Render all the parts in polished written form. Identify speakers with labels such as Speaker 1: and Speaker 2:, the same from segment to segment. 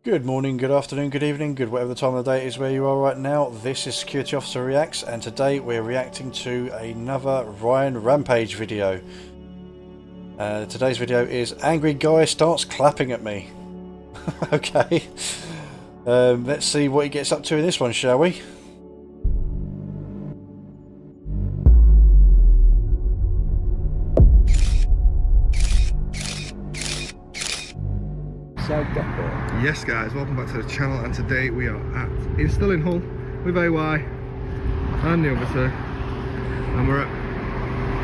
Speaker 1: Good morning, good afternoon, good evening, good whatever the time of the day is where you are right now. This is Security Officer Reacts, and today we're reacting to another Ryan Rampage video. Today's video is Angry Guy Starts Clapping at Me. Okay, let's see what he gets up to in this one, shall we?
Speaker 2: Yes guys, welcome back to the channel, and today we are still in Hull with AY and the other two, and we're at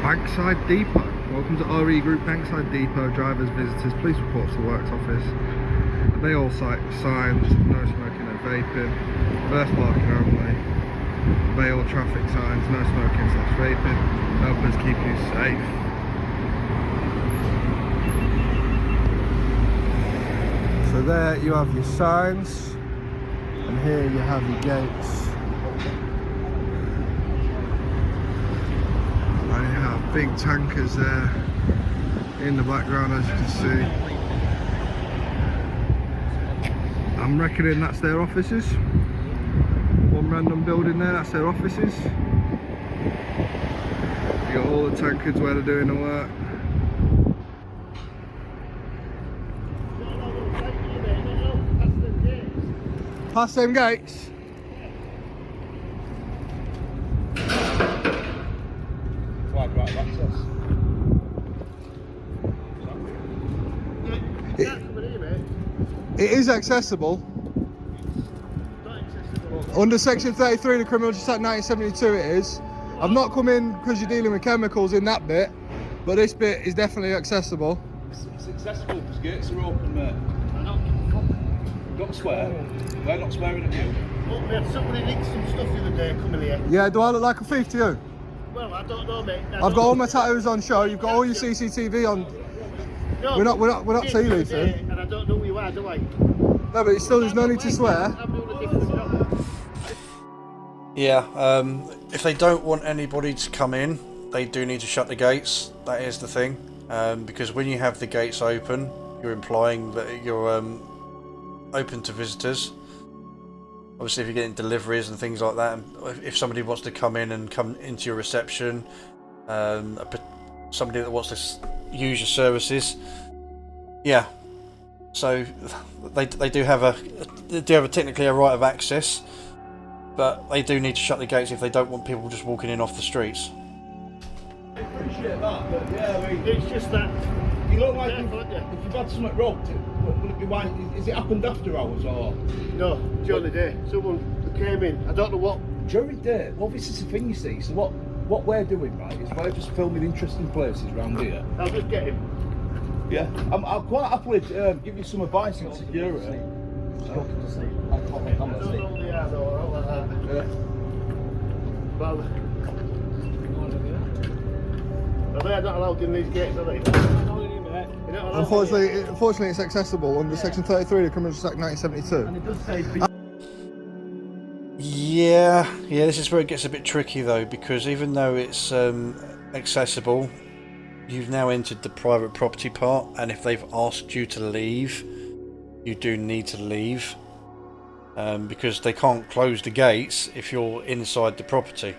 Speaker 2: Bankside Depot. Welcome to RE Group Bankside Depot. Drivers, visitors, police reports to works office. They all cite signs, no smoking, no vaping, first parking only. They all traffic signs, no smoking / vaping, help us keep you safe. So there you have your signs, and here you have your gates. And you have big tankers there in the background, as you can see. I'm reckoning that's their offices. One random building there, that's their offices. You got all the tankers where they're doing the work. Past them gates. It is accessible. Under section 33 of the Criminal Justice Act 1972 it is. I've not come in because you're dealing with chemicals in that bit, but this bit is definitely accessible.
Speaker 3: It's accessible because gates are open, mate. Don't swear. We're not swearing at you.
Speaker 4: Look, we had somebody nicked some stuff the other day coming here.
Speaker 2: Yeah, do I look like a thief to you?
Speaker 4: Well, I don't know, mate.
Speaker 2: I've got all my tattoos on show. You've got all your CCTV on.
Speaker 4: No,
Speaker 2: we're not tea leafing.
Speaker 4: And I don't know who you are, do I?
Speaker 2: No, but it's still, there's no need to swear.
Speaker 4: I'm doing a different job.
Speaker 1: Yeah, if they don't want anybody to come in, they do need to shut the gates. That is the thing, because when you have the gates open, you're implying that you're open to visitors. Obviously, if you're getting deliveries and things like that, and if somebody wants to come in and come into your reception, somebody that wants to use your services, yeah. So they do have technically a right of access, but they do need to shut the gates if they don't want people just walking in off the streets.
Speaker 3: I appreciate that, but yeah, I mean,
Speaker 4: It's just that.
Speaker 3: you look like if you've had something wrong, would it be why? Is it happened after hours or?
Speaker 4: No, during the day. Someone came in. I don't know what.
Speaker 3: During the day? Well, this is the thing, you see. So what we're doing, right, is we're just filming interesting places around here.
Speaker 4: I'll just get him.
Speaker 3: Yeah, I'll quite happily give you some advice on security.
Speaker 4: I don't know who they are, though, or like that.
Speaker 3: Yeah.
Speaker 4: Well, they're not allowed in these gates, are they?
Speaker 2: Unfortunately, it's accessible under section 33 of the Criminal Justice Act 1972.
Speaker 3: And it does say.
Speaker 1: Yeah, this is where it gets a bit tricky though, because even though it's accessible, you've now entered the private property part, and if they've asked you to leave, you do need to leave, because they can't close the gates if you're inside the property,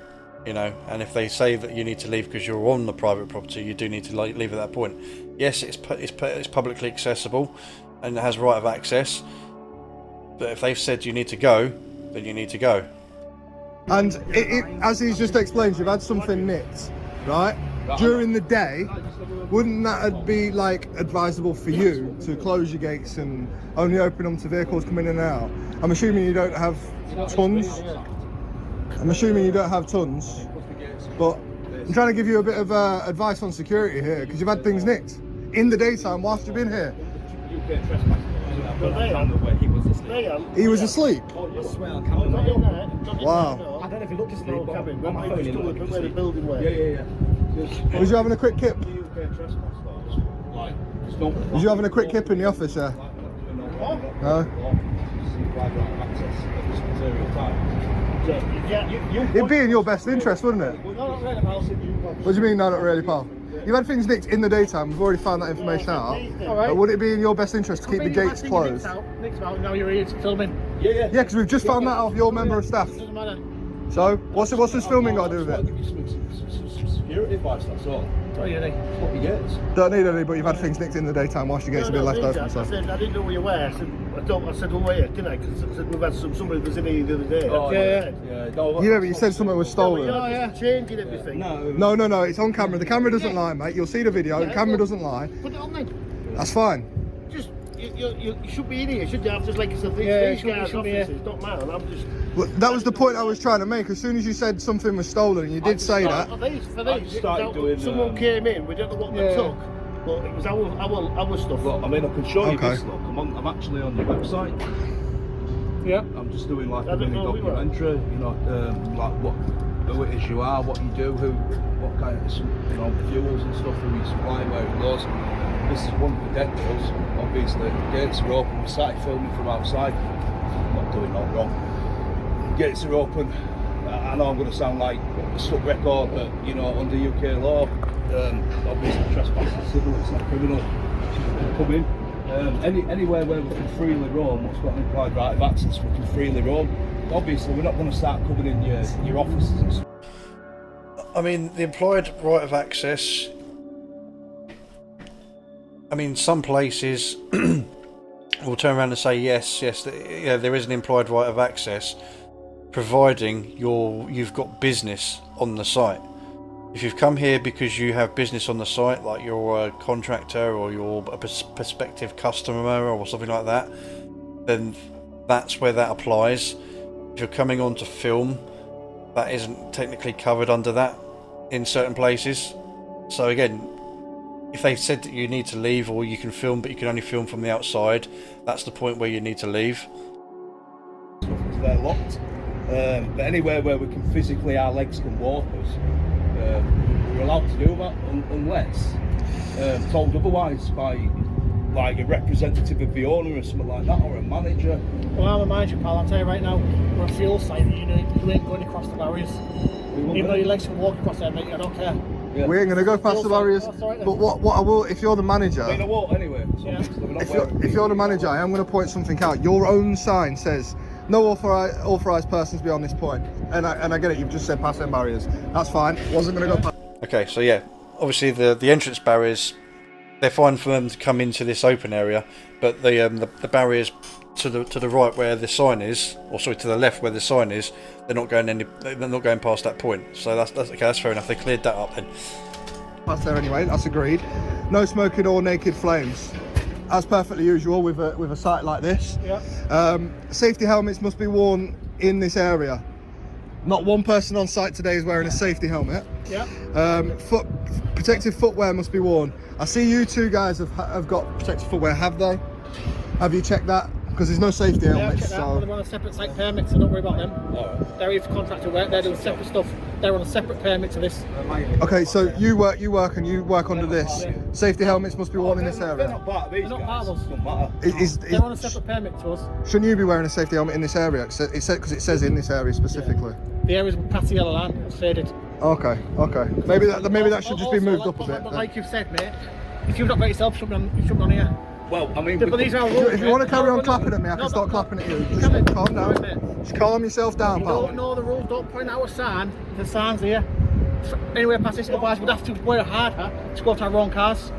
Speaker 1: you know. And if they say that you need to leave because you're on the private property, you do need to leave at that point. Yes, it's publicly accessible and it has right of access, but if they've said you need to go, then you need to go.
Speaker 2: And as he's just explained, you've had something nicked, right? During the day, wouldn't that be like advisable for you to close your gates and only open them to vehicles coming in and out? I'm assuming you don't have tons. But I'm trying to give you a bit of advice on security here, because you've had things nicked in the daytime whilst you've been here. He was asleep. Wow.
Speaker 4: I don't know if he looked asleep. Where the building was.
Speaker 3: Yeah.
Speaker 2: Was you having a quick kip? Was you having a quick kip in the office there? No? It'd be in your best interest, wouldn't it? What do you mean, no, not really, pal? you've had things nicked in the daytime. We've already found that information out.
Speaker 4: All right.
Speaker 2: But would it be in your best interest to keep the gates closed?
Speaker 4: Nicked out, now you're here filming.
Speaker 3: Yeah, yeah.
Speaker 2: Yeah, because we've just found that out of your member of staff.
Speaker 4: Doesn't matter.
Speaker 2: So, what's this filming got to do with it?
Speaker 3: Give you some security advice, that's all.
Speaker 4: Oh, yeah,
Speaker 3: That's what you get.
Speaker 2: Don't need any, but you've had things nicked in the daytime whilst your gates have been left open. So.
Speaker 4: I said, I didn't know where you were. I said, well, where, didn't I? Because I said, we've had somebody was in here the other day.
Speaker 3: Oh,
Speaker 4: yeah.
Speaker 2: Yeah, but you said something was stolen.
Speaker 4: Oh, yeah. Changing everything.
Speaker 2: No, it's on camera. The camera doesn't lie, mate. You'll see the video. The camera doesn't lie.
Speaker 4: Put it on then.
Speaker 2: That's fine.
Speaker 4: Just, you should be in here, shouldn't you? Just like I said, these guys' offices, not mine. I'm just...
Speaker 2: Well, that was the point I was trying to make. As soon as you said something was stolen, and you did say that.
Speaker 4: For these, someone came in, we don't know what they took, but it was our stuff.
Speaker 3: Look, I mean, I can show you this. Look, I'm actually on your website.
Speaker 4: Yeah.
Speaker 3: I'm just doing like a mini documentary, you know, like who it is you are, what you do, what kind of, you know, fuels and stuff, who you supply, where it goes. This is one of the depots. Obviously, the gates are open. We started filming from outside. I'm not doing no wrong. Gates are open. I know I'm going to sound like a stuck record, but you know, under UK law, obviously trespass is civil, it's not criminal. You can come in. Anywhere where we can freely roam, what's got an implied right of access, we can freely roam. Obviously, we're not going to start coming in your offices and stuff.
Speaker 1: I mean, the implied right of access. I mean, some places will turn around and say yes, yeah, there is an implied right of access, providing you've got business on the site. If you've come here because you have business on the site, like you're a contractor or you're a prospective customer or something like that, then that's where that applies. If you're coming on to film, that isn't technically covered under that in certain places. So again, if they said that you need to leave or you can film but you can only film from the outside, that's the point where you need to leave.
Speaker 3: They're locked. But anywhere where we can physically, our legs can walk us, we're allowed to do that unless told otherwise by like a representative of the owner or something like that, or a manager.
Speaker 4: Well, I'm a manager, pal. I'll tell you right now, we're a fuel site. You ain't going across the barriers. Even though your legs can walk across there, mate, I don't care.
Speaker 2: Yeah. We ain't going to go past the barriers. Right, but what I will, if you're the manager,
Speaker 3: I mean, I won't anyway. So
Speaker 4: yeah.
Speaker 2: If you're the manager, I am going to point something out. Your own sign says no authorised persons beyond this point, and I get it. You've just said past them barriers. That's fine. Wasn't going to go past.
Speaker 1: Okay, so yeah, obviously the entrance barriers, they're fine for them to come into this open area, but the barriers to the right where the sign is, or sorry, to the left where the sign is, they're not going past that point. So that's okay. That's fair enough. They cleared that up then.
Speaker 2: Past there anyway. That's agreed. No smoking or naked flames, as perfectly usual with a site like this.
Speaker 4: Yeah.
Speaker 2: Safety helmets must be worn in this area. Not one person on site today is wearing a safety helmet.
Speaker 4: Yeah.
Speaker 2: Protective footwear must be worn. I see you two guys have got protective footwear. Have they? Have you checked that? Because there's no safety helmets.
Speaker 4: They're on a separate site permit, so don't worry about them.
Speaker 3: Alright.
Speaker 4: They're here for contractor work. They're doing separate stuff. They're on a separate permit to this.
Speaker 2: Okay, so you work under this. Safety helmets must be worn in this
Speaker 3: They're
Speaker 2: area.
Speaker 3: not part of these
Speaker 4: They're not
Speaker 3: guys.
Speaker 4: part of us.
Speaker 3: Doesn't matter.
Speaker 4: They're on a separate permit to us.
Speaker 2: Shouldn't you be wearing a safety helmet in this area? Because it says in this area specifically.
Speaker 4: The area's past the yellow line. It's faded.
Speaker 2: Okay. Maybe that should just be moved up a bit.
Speaker 4: But like you've said, mate, if you've not got yourself, you shouldn't be on here.
Speaker 3: Well, I mean,
Speaker 4: But these are rules,
Speaker 2: If you want to carry on clapping at me, I can start clapping at you. Just calm down. Just calm yourself down,
Speaker 4: You
Speaker 2: pal.
Speaker 4: don't know the rules. Don't point out a sign. The sign's here. Anywhere past this, otherwise we'd have to wear a hard hat to go to our own cars.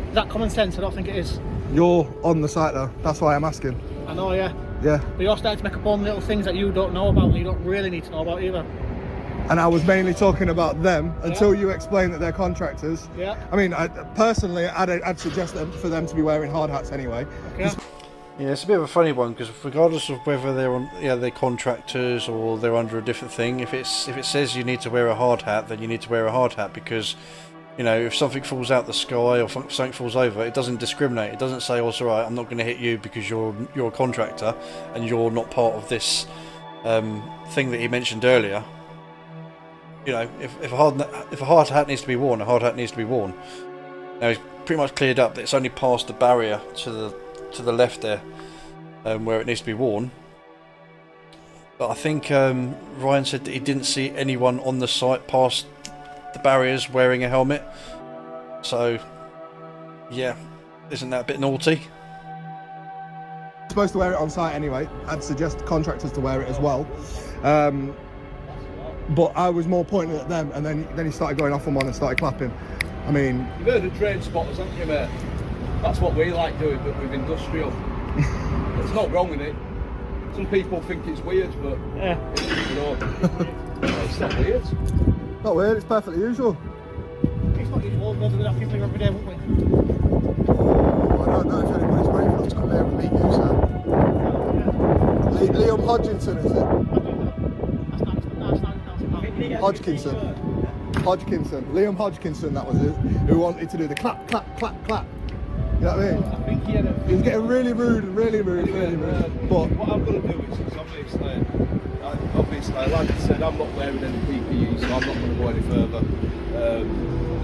Speaker 4: Is that common sense? I don't think it is.
Speaker 2: You're on the site though. That's why I'm asking.
Speaker 4: I know, yeah.
Speaker 2: Yeah.
Speaker 4: But you're starting to make up on little things that you don't know about and you don't really need to know about either.
Speaker 2: And I was mainly talking about them until you explained that they're contractors.
Speaker 4: Yeah.
Speaker 2: I mean, personally, I'd suggest for them to be wearing hard hats anyway.
Speaker 4: Okay.
Speaker 1: Yeah, it's a bit of a funny one because regardless of whether they're contractors or they're under a different thing, if it says you need to wear a hard hat, then you need to wear a hard hat because, you know, if something falls out the sky or something falls over, it doesn't discriminate. It doesn't say, "Oh, it's all right, I'm not going to hit you because you're a contractor and you're not part of this thing that he mentioned earlier." You know, if a hard hat needs to be worn, a hard hat needs to be worn. Now he's pretty much cleared up that it's only past the barrier to the left there, where it needs to be worn. But I think Ryan said that he didn't see anyone on the site past the barriers wearing a helmet. So, yeah, isn't that a bit naughty?
Speaker 2: Supposed to wear it on site anyway. I'd suggest contractors to wear it as well. But I was more pointing at them, and then he started going off on one and started clapping. I mean,
Speaker 3: You've heard of train spotters, haven't you, mate? That's what we like doing, but with industrial. There's not wrong with it. Some people think it's weird, but you know, it's not weird.
Speaker 2: not weird. It's perfectly usual.
Speaker 4: It's not usual, we'll do that thing every day, won't we?
Speaker 2: I don't know if anybody's brave enough to come here and meet you, sir. Liam Hodgkinson, is it? Hodgkinson. Liam Hodgkinson, that was it. Who wanted to do the clap, clap, clap, clap. You know what I mean?
Speaker 3: I think he
Speaker 2: was getting really rude. But
Speaker 3: what I'm going to do is obviously, like I said, I'm not wearing any PPE, so I'm not going to go any further.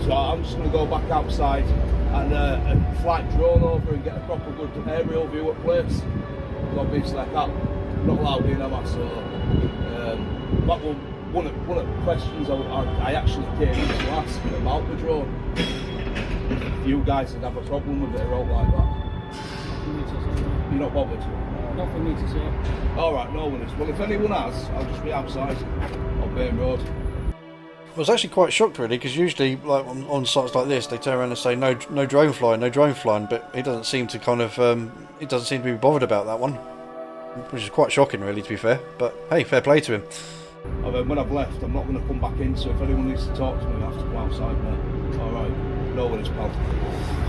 Speaker 3: So I'm just going to go back outside and fly drone over and get a proper good aerial view of place. Because obviously I'm not allowed in, am I? So that was one of the questions I actually came in to ask about the drone. If you guys would have a problem with it or like that. You're not bothered?
Speaker 4: Not for me to say.
Speaker 3: Alright, no worries. Well, if anyone has, I'll just be outside on Bain Road.
Speaker 1: I was actually quite shocked really, because usually like on sites like this they turn around and say no drone flying, but he doesn't seem to he doesn't seem to be bothered about that one, which is quite shocking really, to be fair, but hey, fair play to him.
Speaker 3: When I've left, I'm not going to come back in, so if anyone needs to talk to me, I have to go outside, mate. Alright, no worries, pal.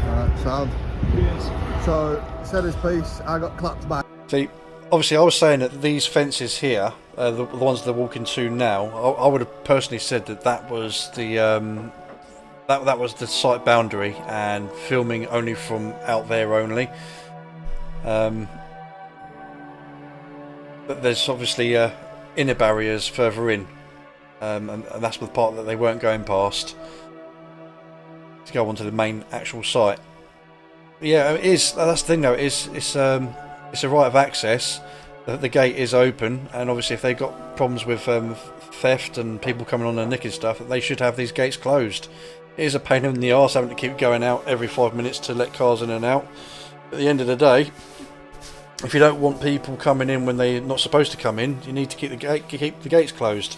Speaker 2: Alright, sound.
Speaker 3: Cheers.
Speaker 2: So, said his piece, I got clapped back.
Speaker 1: See, obviously I was saying that these fences here, the ones they're walking to now, I would have personally said that was the that was the site boundary and filming only from out there only. But there's obviously inner barriers further in, and that's the part that they weren't going past to go onto the main actual site. But yeah, it is. That's the thing though. It's a right of access. The gate is open, and obviously if they've got problems with theft and people coming on and nicking stuff, they should have these gates closed. It is a pain in the arse having to keep going out every 5 minutes to let cars in and out. At the end of the day, if you don't want people coming in when they're not supposed to come in, you need to keep the gates closed.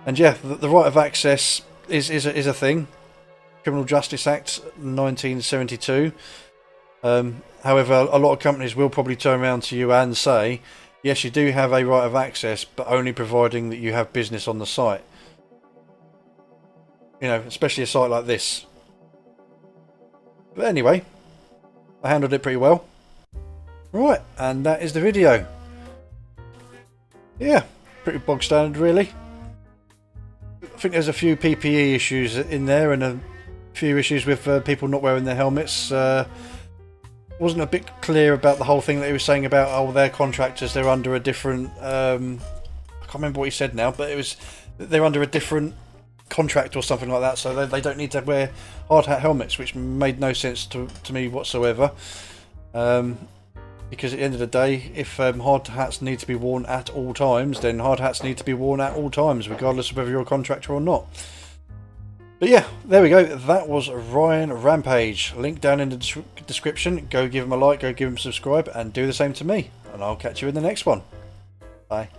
Speaker 1: And yeah, the right of access is a thing. Criminal Justice Act 1972. However, a lot of companies will probably turn around to you and say, yes, you do have a right of access, but only providing that you have business on the site. You know, especially a site like this. But anyway, I handled it pretty well. Right, and that is the video. Yeah, pretty bog standard really. I think there's a few PPE issues in there and a few issues with people not wearing their helmets. Wasn't a bit clear about the whole thing that he was saying about, oh, they're contractors, they're under a different I can't remember what he said now, but it was they're under a different contract or something like that, so they don't need to wear hard hat helmets, which made no sense to me whatsoever. Because at the end of the day, if hard hats need to be worn at all times, then hard hats need to be worn at all times, regardless of whether you're a contractor or not. But yeah, there we go. That was Ryan Rampage. Link down in the description. Go give him a like, go give him a subscribe, and do the same to me. And I'll catch you in the next one. Bye.